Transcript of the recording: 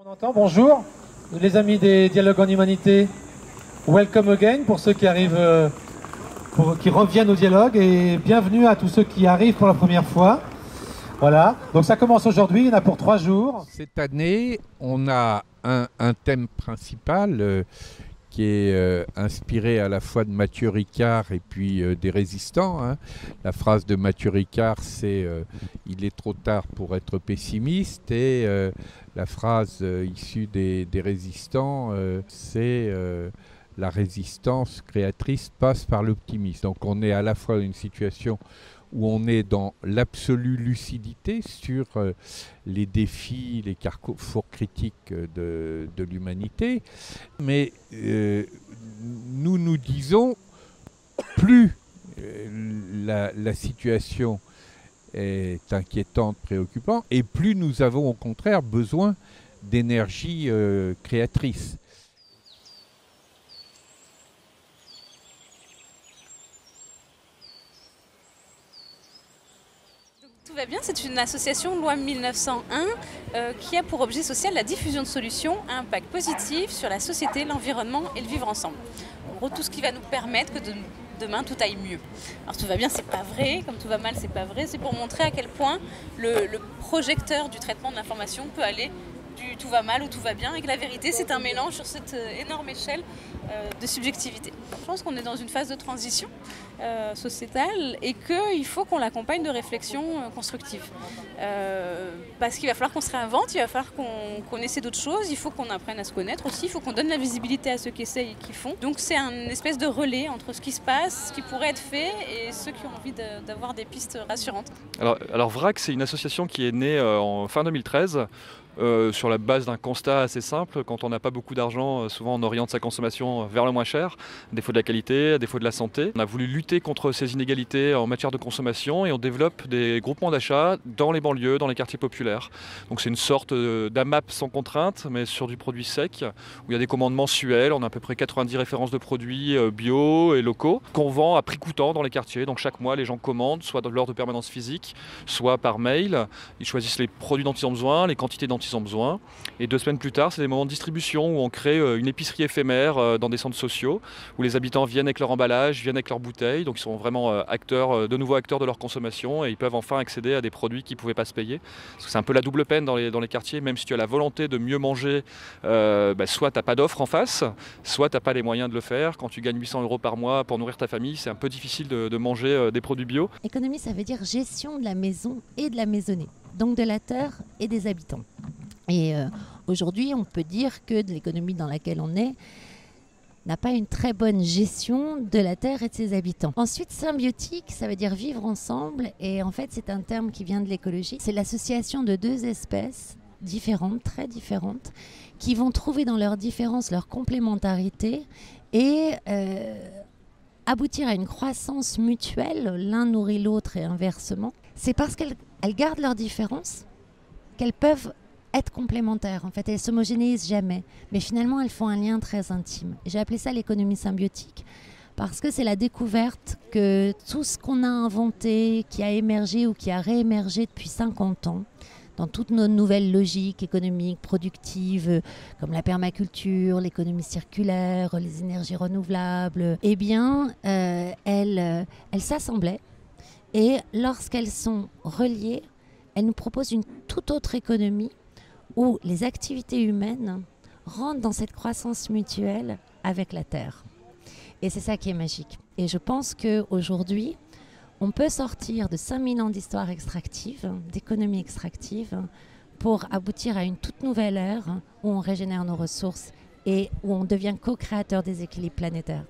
On entend bonjour, les amis des Dialogues en Humanité. Welcome again pour ceux qui arrivent, qui reviennent au dialogue, et bienvenue à tous ceux qui arrivent pour la première fois. Voilà, donc ça commence aujourd'hui, il y en a pour 3 jours. Cette année, on a un thème principal qui est inspiré à la fois de Mathieu Ricard et puis des résistants. Hein. La phrase de Mathieu Ricard, c'est il est trop tard pour être pessimiste », et la phrase issue des résistants, c'est la résistance créatrice passe par l'optimisme. Donc on est à la fois dans une situation où on est dans l'absolue lucidité sur les défis, les carrefours critiques de l'humanité. Mais nous disons, plus la situation est inquiétante, préoccupante, et plus nous avons au contraire besoin d'énergie créatrice. Tout va bien, c'est une association loi 1901 qui a pour objet social la diffusion de solutions à impact positif sur la société, l'environnement et le vivre ensemble. En gros, tout ce qui va nous permettre que demain tout aille mieux. Alors tout va bien, c'est pas vrai, comme tout va mal, c'est pas vrai. C'est pour montrer à quel point le projecteur du traitement de l'information peut aller du tout va mal ou tout va bien, et que la vérité c'est un mélange sur cette énorme échelle de subjectivité. Je pense qu'on est dans une phase de transition sociétale et qu'il faut qu'on l'accompagne de réflexions constructives. Parce qu'il va falloir qu'on se réinvente, il va falloir qu'on essaie d'autres choses, il faut qu'on apprenne à se connaître aussi, il faut qu'on donne la visibilité à ceux qui essayent et qui font. Donc c'est une espèce de relais entre ce qui se passe, ce qui pourrait être fait, et ceux qui ont envie d'avoir des pistes rassurantes. Alors VRAC, c'est une association qui est née en fin 2013. Sur la base d'un constat assez simple: quand on n'a pas beaucoup d'argent, souvent on oriente sa consommation vers le moins cher, à défaut de la qualité, à défaut de la santé. On a voulu lutter contre ces inégalités en matière de consommation et on développe des groupements d'achat dans les banlieues, dans les quartiers populaires. Donc c'est une sorte d'AMAP sans contrainte, mais sur du produit sec, où il y a des commandes mensuelles. On a à peu près 90 références de produits bio et locaux qu'on vend à prix coûtant dans les quartiers. Donc chaque mois, les gens commandent, soit lors de permanence physique, soit par mail. Ils choisissent les produits dont ils ont besoin, les quantités dont ils ont besoin, et 2 semaines plus tard, c'est des moments de distribution où on crée une épicerie éphémère dans des centres sociaux, où les habitants viennent avec leur emballage, viennent avec leurs bouteilles, donc ils sont vraiment de nouveaux acteurs de leur consommation, et ils peuvent enfin accéder à des produits qu'ils ne pouvaient pas se payer. Parce que c'est un peu la double peine dans les quartiers, même si tu as la volonté de mieux manger, soit tu n'as pas d'offre en face, soit tu n'as pas les moyens de le faire. Quand tu gagnes 800 € par mois pour nourrir ta famille, c'est un peu difficile de manger des produits bio. Économie, ça veut dire gestion de la maison et de la maisonnée, donc de la terre et des habitants. Et aujourd'hui, on peut dire que de l'économie dans laquelle on est n'a pas une très bonne gestion de la terre et de ses habitants. Ensuite, symbiotique, ça veut dire vivre ensemble. Et en fait, c'est un terme qui vient de l'écologie. C'est l'association de 2 espèces différentes, très différentes, qui vont trouver dans leurs différences leur complémentarité et aboutir à une croissance mutuelle. L'un nourrit l'autre et inversement. C'est parce qu'elles gardent leurs différences qu'elles peuvent être complémentaires. En fait, elles ne s'homogénéisent jamais. Mais finalement, elles font un lien très intime. J'ai appelé ça l'économie symbiotique parce que c'est la découverte que tout ce qu'on a inventé, qui a émergé ou qui a réémergé depuis 50 ans, dans toutes nos nouvelles logiques économiques, productives, comme la permaculture, l'économie circulaire, les énergies renouvelables, eh bien, elles s'assemblaient. Et lorsqu'elles sont reliées, elles nous proposent une toute autre économie où les activités humaines rentrent dans cette croissance mutuelle avec la Terre. Et c'est ça qui est magique. Et je pense qu'aujourd'hui, on peut sortir de 5000 ans d'histoire extractive, d'économie extractive, pour aboutir à une toute nouvelle ère où on régénère nos ressources et où on devient co-créateur des équilibres planétaires.